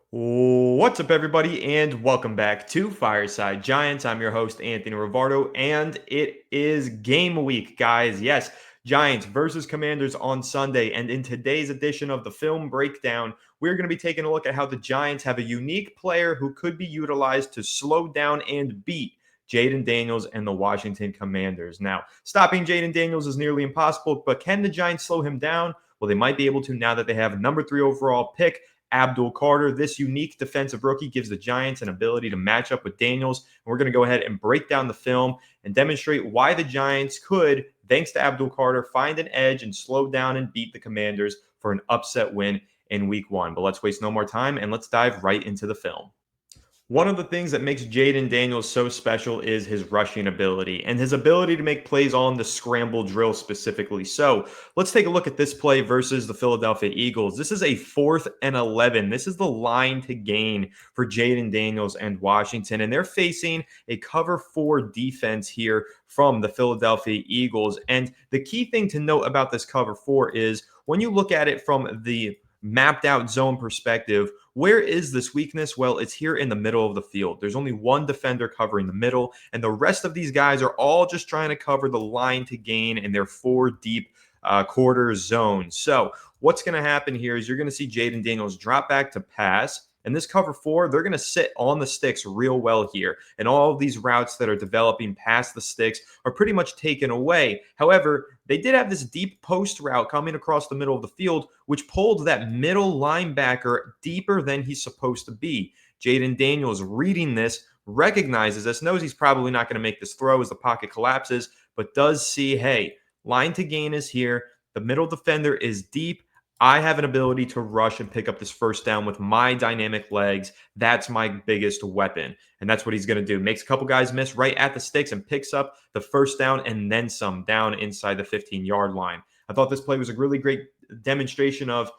What's up, everybody, and welcome back to Fireside Giants. I'm your host, Anthony Rivardo, and it is game week, guys. Yes, Giants versus Commanders on Sunday. And in today's edition of the film breakdown, we're going to be taking a look at how the Giants have a unique player who could be utilized to slow down and beat Jayden Daniels and the Washington Commanders. Now, stopping Jayden Daniels is nearly impossible, but can the Giants slow him down? Well, they might be able to now that they have number 3 overall pick Abdul Carter. This unique defensive rookie gives the Giants an ability to match up with Daniels. And we're going to go ahead and break down the film and demonstrate why the Giants could, thanks to Abdul Carter, find an edge and slow down and beat the Commanders for an upset win in week 1. But let's waste no more time and let's dive right into the film. One of the things that makes Jayden Daniels so special is his rushing ability and his ability to make plays on the scramble drill specifically. So let's take a look at this play versus the Philadelphia Eagles. This is a 4th and 11. This is the line to gain for Jayden Daniels and Washington, and they're facing a cover 4 defense here from the Philadelphia Eagles. And the key thing to note about this cover 4 is when you look at it from the mapped out zone perspective, where is this weakness? Well, it's here in the middle of the field. There's only one defender covering the middle, and the rest of these guys are all just trying to cover the line to gain in their 4 deep quarter zone. So what's going to happen here is you're going to see Jayden Daniels drop back to pass. And this cover 4, they're going to sit on the sticks real well here. And all of these routes that are developing past the sticks are pretty much taken away. However, they did have this deep post route coming across the middle of the field, which pulled that middle linebacker deeper than he's supposed to be. Jayden Daniels reading this, recognizes this, knows he's probably not going to make this throw as the pocket collapses, but does see, hey, line to gain is here. The middle defender is deep. I have an ability to rush and pick up this first down with my dynamic legs. That's my biggest weapon. And that's what he's going to do. Makes a couple guys miss right at the sticks and picks up the first down and then some down inside the 15-yard line. I thought this play was a really great demonstration of,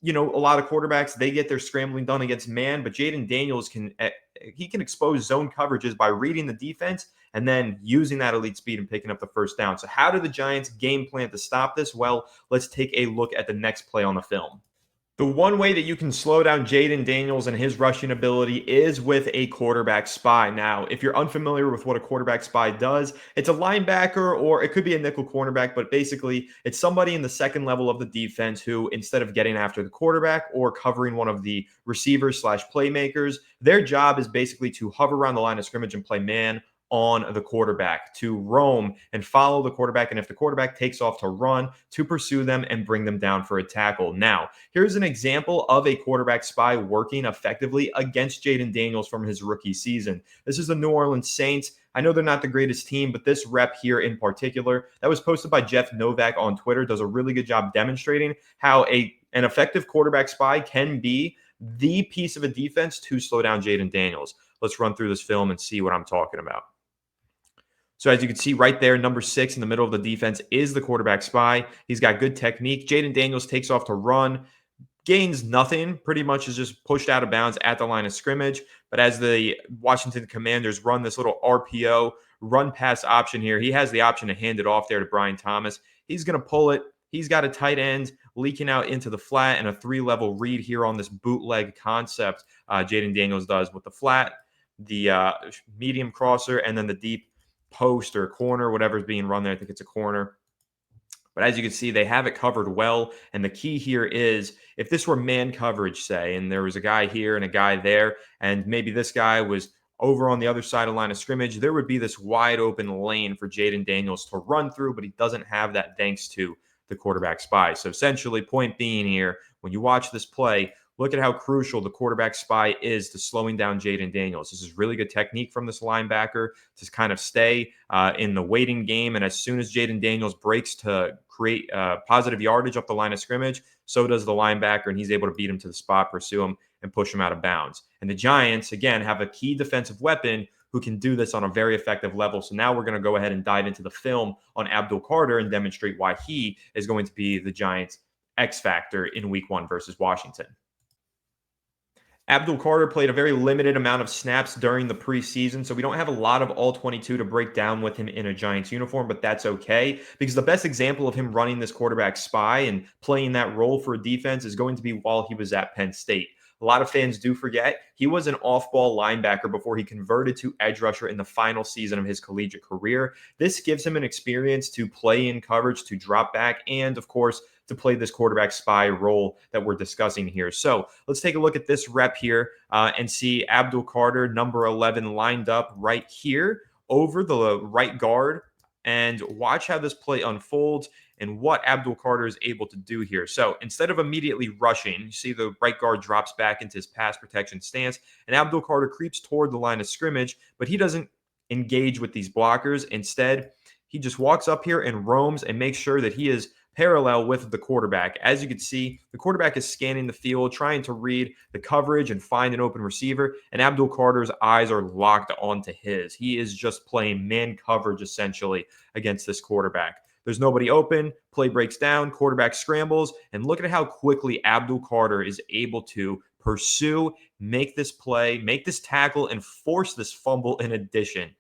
a lot of quarterbacks, they get their scrambling done against man, but Jayden Daniels can expose zone coverages by reading the defense and then using that elite speed and picking up the first down. So how do the Giants game plan to stop this? Well, let's take a look at the next play on the film. The one way that you can slow down Jayden Daniels and his rushing ability is with a quarterback spy. Now, if you're unfamiliar with what a quarterback spy does, it's a linebacker or it could be a nickel cornerback, but basically it's somebody in the second level of the defense who, instead of getting after the quarterback or covering one of the receivers slash playmakers, their job is basically to hover around the line of scrimmage and play man on the quarterback, to roam and follow the quarterback. And if the quarterback takes off to run, to pursue them and bring them down for a tackle. Now, here's an example of a quarterback spy working effectively against Jayden Daniels from his rookie season. This is the New Orleans Saints. I know they're not the greatest team, but this rep here in particular that was posted by Jeff Novak on Twitter does a really good job demonstrating how an effective quarterback spy can be the piece of a defense to slow down Jayden Daniels. Let's run through this film and see what I'm talking about. So as you can see right there, number 6 in the middle of the defense is the quarterback spy. He's got good technique. Jayden Daniels takes off to run, gains nothing, pretty much is just pushed out of bounds at the line of scrimmage. But as the Washington Commanders run this little RPO run pass option here, he has the option to hand it off there to Brian Thomas. He's going to pull it. He's got a tight end leaking out into the flat and a 3-level read here on this bootleg concept. Jayden Daniels does with the flat, the medium crosser, and then the deep post or corner, whatever's being run there. I think it's a corner. But as you can see, they have it covered well. And the key here is if this were man coverage, say, and there was a guy here and a guy there, and maybe this guy was over on the other side of line of scrimmage, there would be this wide open lane for Jayden Daniels to run through, but he doesn't have that thanks to the quarterback spy. So essentially, point being here, when you watch this play, look at how crucial the quarterback spy is to slowing down Jayden Daniels. This is really good technique from this linebacker to kind of stay in the waiting game. And as soon as Jayden Daniels breaks to create positive yardage up the line of scrimmage, so does the linebacker, and he's able to beat him to the spot, pursue him, and push him out of bounds. And the Giants, again, have a key defensive weapon who can do this on a very effective level. So now we're going to go ahead and dive into the film on Abdul Carter and demonstrate why he is going to be the Giants' X factor in week 1 versus Washington. Abdul Carter played a very limited amount of snaps during the preseason, so we don't have a lot of All-22 to break down with him in a Giants uniform, but that's okay because the best example of him running this quarterback spy and playing that role for a defense is going to be while he was at Penn State. A lot of fans do forget he was an off-ball linebacker before he converted to edge rusher in the final season of his collegiate career. This gives him an experience to play in coverage, to drop back, and of course, to play this quarterback spy role that we're discussing here. So let's take a look at this rep here and see Abdul Carter, number 11, lined up right here over the right guard, and watch how this play unfolds and what Abdul Carter is able to do here. So instead of immediately rushing, you see the right guard drops back into his pass protection stance, and Abdul Carter creeps toward the line of scrimmage, but he doesn't engage with these blockers. Instead, he just walks up here and roams and makes sure that he is parallel with the quarterback. As you can see, the quarterback is scanning the field, trying to read the coverage and find an open receiver, and Abdul Carter's eyes are locked onto his. He is just playing man coverage essentially against this quarterback. There's nobody open, play breaks down, quarterback scrambles, and look at how quickly Abdul Carter is able to pursue, make this play, make this tackle, and force this fumble in addition.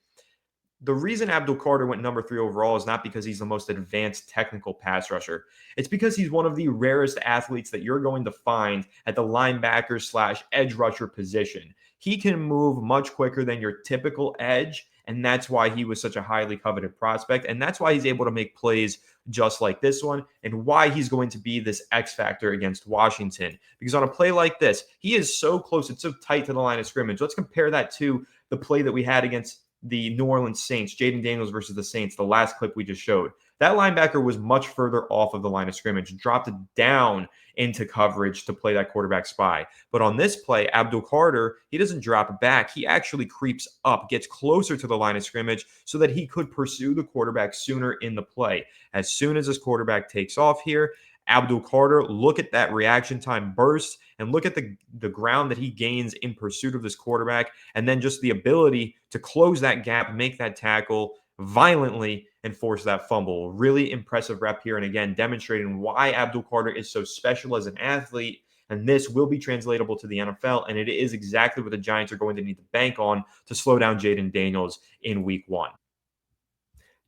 The reason Abdul Carter went number 3 overall is not because he's the most advanced technical pass rusher. It's because he's one of the rarest athletes that you're going to find at the linebacker slash edge rusher position. He can move much quicker than your typical edge, and that's why he was such a highly coveted prospect, and that's why he's able to make plays just like this one, and why he's going to be this X factor against Washington. Because on a play like this, he is so close, it's so tight to the line of scrimmage. Let's compare that to the play that we had against the New Orleans Saints, Jayden Daniels versus the Saints, the last clip we just showed. That linebacker was much further off of the line of scrimmage, dropped down into coverage to play that quarterback spy. But on this play, Abdul Carter, he doesn't drop back. He actually creeps up, gets closer to the line of scrimmage so that he could pursue the quarterback sooner in the play. As soon as this quarterback takes off here, Abdul Carter, look at that reaction time burst and look at the ground that he gains in pursuit of this quarterback, and then just the ability to close that gap, make that tackle violently, and force that fumble. Really impressive rep here, and again, demonstrating why Abdul Carter is so special as an athlete, and this will be translatable to the NFL, and it is exactly what the Giants are going to need to bank on to slow down Jayden Daniels in week 1.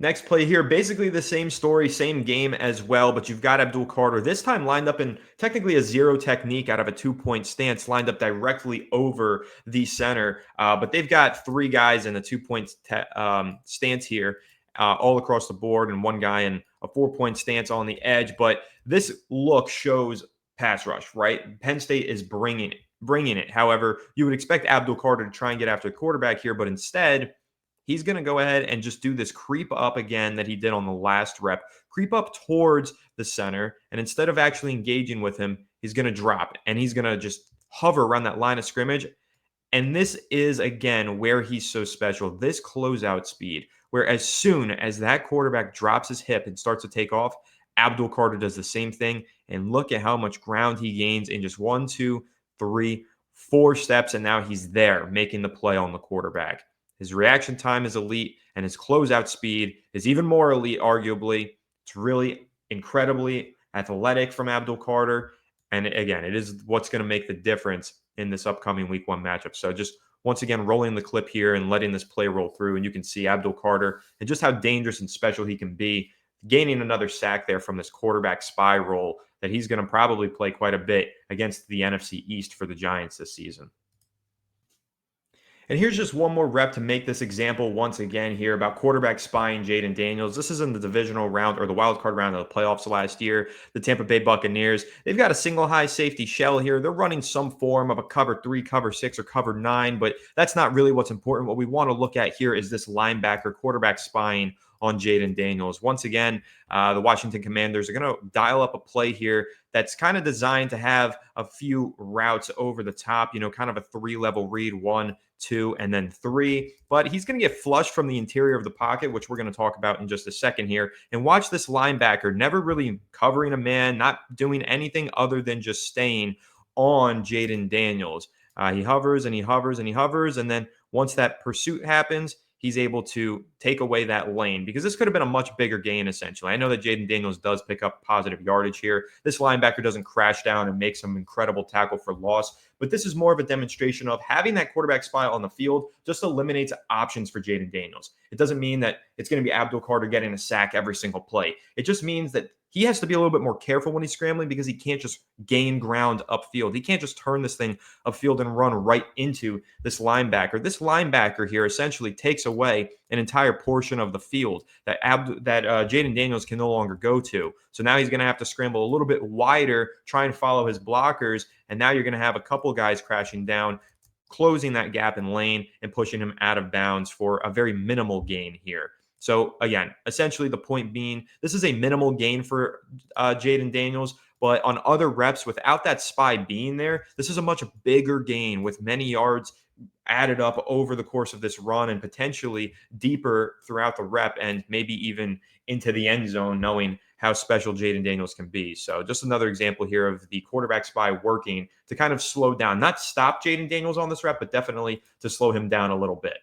Next play here, basically the same story, same game as well, but you've got Abdul Carter, this time lined up in technically a zero technique out of a 2-point stance, lined up directly over the center. But they've got 3 guys in a 2-point stance here all across the board, and 1 guy in a 4-point stance on the edge. But this look shows pass rush, right? Penn State is bringing it. However, you would expect Abdul Carter to try and get after the quarterback here, but instead, he's going to go ahead and just do this creep up again that he did on the last rep, creep up towards the center. And instead of actually engaging with him, he's going to drop and he's going to just hover around that line of scrimmage. And this is, again, where he's so special, this closeout speed, where as soon as that quarterback drops his hip and starts to take off, Abdul Carter does the same thing. And look at how much ground he gains in just 1, 2, 3, 4 steps. And now he's there making the play on the quarterback. His reaction time is elite, and his closeout speed is even more elite, arguably. It's really incredibly athletic from Abdul Carter. And again, it is what's going to make the difference in this upcoming week 1 matchup. So just once again, rolling the clip here and letting this play roll through. And you can see Abdul Carter and just how dangerous and special he can be, gaining another sack there from this quarterback spy role that he's going to probably play quite a bit against the NFC East for the Giants this season. And here's just one more rep to make this example once again here about quarterback spying Jayden Daniels. This is in the divisional round or the wild card round of the playoffs last year. The Tampa Bay Buccaneers, they've got a single high safety shell here. They're running some form of a cover 3, cover 6, or cover 9, but that's not really what's important. What we want to look at here is this linebacker quarterback spying on Jayden Daniels. Once again, the Washington Commanders are going to dial up a play here that's kind of designed to have a few routes over the top, kind of a 3-level read, 1, 2, and then 3. But he's going to get flushed from the interior of the pocket, which we're going to talk about in just a second here. And watch this linebacker never really covering a man, not doing anything other than just staying on Jayden Daniels. He hovers and he hovers and he hovers. And then once that pursuit happens, he's able to take away that lane, because this could have been a much bigger gain, essentially. I know that Jayden Daniels does pick up positive yardage here. This linebacker doesn't crash down and make some incredible tackle for loss, but this is more of a demonstration of having that quarterback spy on the field just eliminates options for Jayden Daniels. It doesn't mean that it's going to be Abdul Carter getting a sack every single play. It just means that he has to be a little bit more careful when he's scrambling because he can't just gain ground upfield. He can't just turn this thing upfield and run right into this linebacker. This linebacker here essentially takes away an entire portion of the field that Jayden Daniels can no longer go to. So now he's going to have to scramble a little bit wider, try and follow his blockers, and now you're going to have a couple guys crashing down, closing that gap in lane and pushing him out of bounds for a very minimal gain here. So again, essentially the point being, this is a minimal gain for Jayden Daniels, but on other reps without that spy being there, this is a much bigger gain with many yards added up over the course of this run and potentially deeper throughout the rep and maybe even into the end zone, knowing how special Jayden Daniels can be. So just another example here of the quarterback spy working to kind of slow down, not stop Jayden Daniels on this rep, but definitely to slow him down a little bit.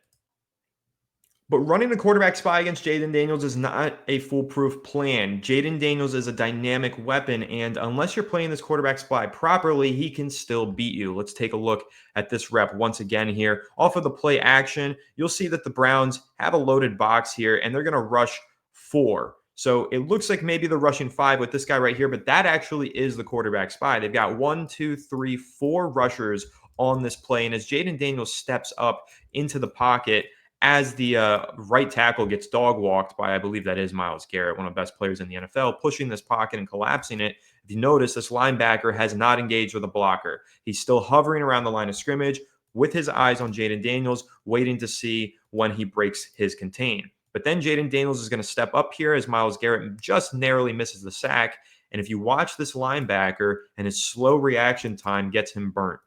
But running a quarterback spy against Jayden Daniels is not a foolproof plan. Jayden Daniels is a dynamic weapon, and unless you're playing this quarterback spy properly, he can still beat you. Let's take a look at this rep once again here. Off of the play action, you'll see that the Browns have a loaded box here, and they're going to rush 4. So it looks like maybe they're rushing 5 with this guy right here, but that actually is the quarterback spy. They've got 1, 2, 3, 4 rushers on this play, and as Jayden Daniels steps up into the pocket, as the right tackle gets dog walked by, I believe that is Myles Garrett, one of the best players in the NFL, pushing this pocket and collapsing it. If you notice, this linebacker has not engaged with a blocker. He's still hovering around the line of scrimmage with his eyes on Jayden Daniels, waiting to see when he breaks his contain. But then Jayden Daniels is going to step up here as Myles Garrett just narrowly misses the sack. And if you watch this linebacker and his slow reaction time gets him burnt.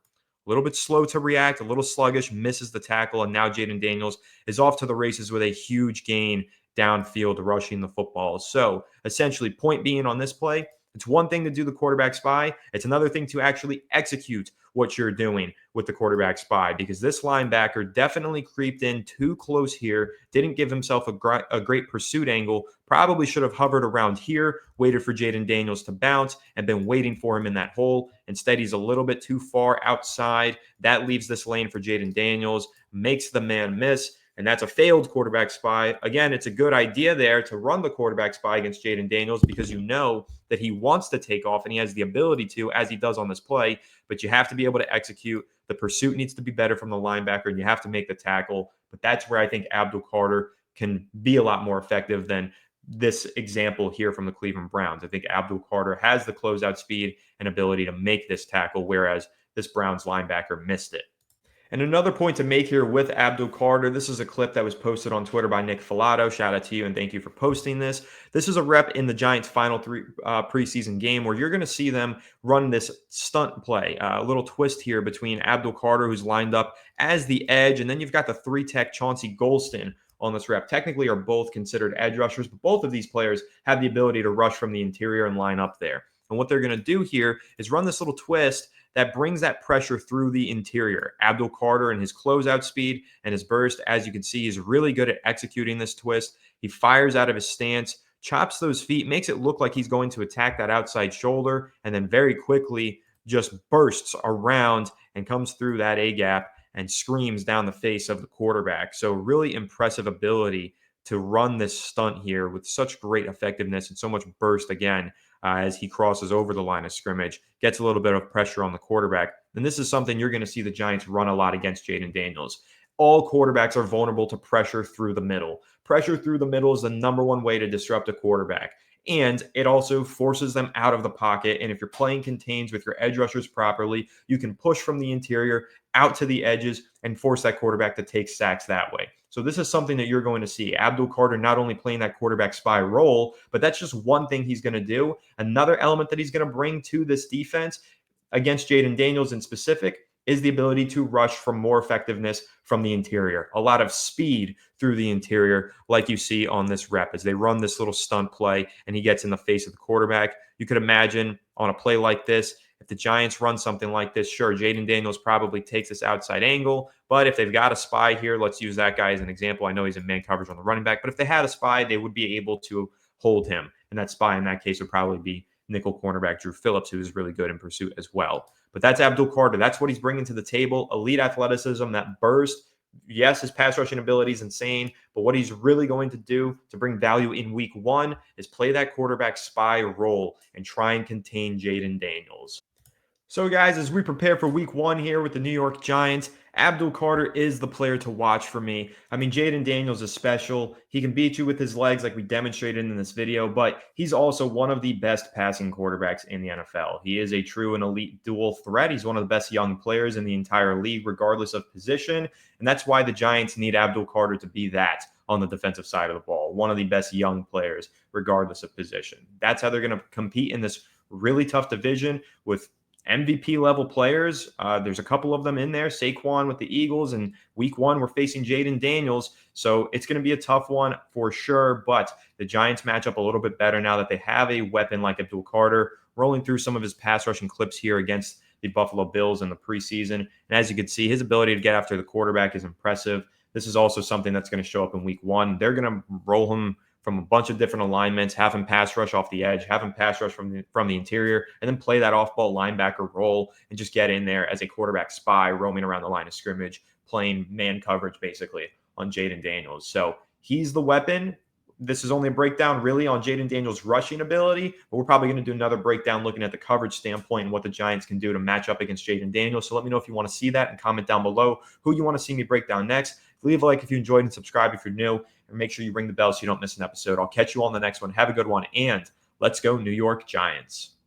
A little bit slow to react, a little sluggish, misses the tackle, and now Jayden Daniels is off to the races with a huge gain downfield rushing the football. So essentially, point being on this play, it's one thing to do the quarterback spy. It's another thing to actually execute what you're doing with the quarterback spy, because this linebacker definitely creeped in too close here, didn't give himself a great pursuit angle, probably should have hovered around here, waited for Jayden Daniels to bounce, and been waiting for him in that hole. Instead, he's a little bit too far outside. That leaves this lane for Jayden Daniels, makes the man miss. And that's a failed quarterback spy. Again, it's a good idea there to run the quarterback spy against Jayden Daniels because you know that he wants to take off and he has the ability to, as he does on this play, but you have to be able to execute. The pursuit needs to be better from the linebacker and you have to make the tackle. But that's where I think Abdul Carter can be a lot more effective than this example here from the Cleveland Browns. I think Abdul Carter has the closeout speed and ability to make this tackle, whereas this Browns linebacker missed it. And another point to make here with Abdul Carter, this is a clip that was posted on Twitter by Nick Filato. Shout out to you and thank you for posting this. This is a rep in the Giants' final 3 preseason game where you're going to see them run this stunt play, a little twist here between Abdul Carter, who's lined up as the edge, and then you've got the 3-tech Chauncey Golston on this rep. Technically are both considered edge rushers, but both of these players have the ability to rush from the interior and line up there. And what they're going to do here is run this little twist that brings that pressure through the interior. Abdul Carter and his closeout speed and his burst, as you can see, is really good at executing this twist. He fires out of his stance, chops those feet, makes it look like he's going to attack that outside shoulder, and then very quickly just bursts around and comes through that A-gap and screams down the face of the quarterback. So really impressive ability to run this stunt here with such great effectiveness and so much burst again. As he crosses over the line of scrimmage, gets a little bit of pressure on the quarterback. And this is something you're going to see the Giants run a lot against Jayden Daniels. All quarterbacks are vulnerable to pressure through the middle. Pressure through the middle is the number one way to disrupt a quarterback. And it also forces them out of the pocket. And if you're playing contains with your edge rushers properly, you can push from the interior out to the edges and force that quarterback to take sacks that way. So this is something that you're going to see. Abdul Carter not only playing that quarterback spy role, but that's just one thing he's going to do. Another element that he's going to bring to this defense against Jayden Daniels in specific is the ability to rush for more effectiveness from the interior. A lot of speed through the interior, like you see on this rep as they run this little stunt play and he gets in the face of the quarterback. You could imagine on a play like this, if the Giants run something like this, sure, Jayden Daniels probably takes this outside angle. But if they've got a spy here, let's use that guy as an example. I know he's in man coverage on the running back, but if they had a spy, they would be able to hold him. And that spy in that case would probably be nickel cornerback Drew Phillips, who is really good in pursuit as well. But that's Abdul Carter. That's what he's bringing to the table. Elite athleticism, that burst, Yes, his pass rushing ability is insane, but what he's really going to do to bring value in week one is play that quarterback spy role and try and contain Jayden Daniels. So, guys, as we prepare for week one here with the New York Giants, Abdul Carter is the player to watch for me. I mean, Jayden Daniels is special. He can beat you with his legs, like we demonstrated in this video, but he's also one of the best passing quarterbacks in the NFL. He is a true and elite dual threat. He's one of the best young players in the entire league, regardless of position. And that's why the Giants need Abdul Carter to be that on the defensive side of the ball, one of the best young players, regardless of position. That's how they're going to compete in this really tough division with MVP level players. There's a couple of them in there. Saquon with the Eagles, and week one, we're facing Jayden Daniels. So it's going to be a tough one for sure. But the Giants match up a little bit better now that they have a weapon like Abdul Carter rolling through some of his pass rushing clips here against the Buffalo Bills in the preseason. And as you can see, his ability to get after the quarterback is impressive. This is also something that's going to show up in week one. They're going to roll him from a bunch of different alignments, have him pass rush off the edge, have him pass rush from the interior, and then play that off-ball linebacker role and just get in there as a quarterback spy roaming around the line of scrimmage, playing man coverage basically on Jayden Daniels. So he's the weapon. This is only a breakdown really on Jayden Daniels' rushing ability, but we're probably going to do another breakdown looking at the coverage standpoint and what the Giants can do to match up against Jayden Daniels. So let me know if you want to see that and comment down below who you want to see me break down next. Leave a like if you enjoyed and subscribe if you're new, and make sure you ring the bell so you don't miss an episode. I'll catch you on the next one. Have a good one, and let's go New York Giants.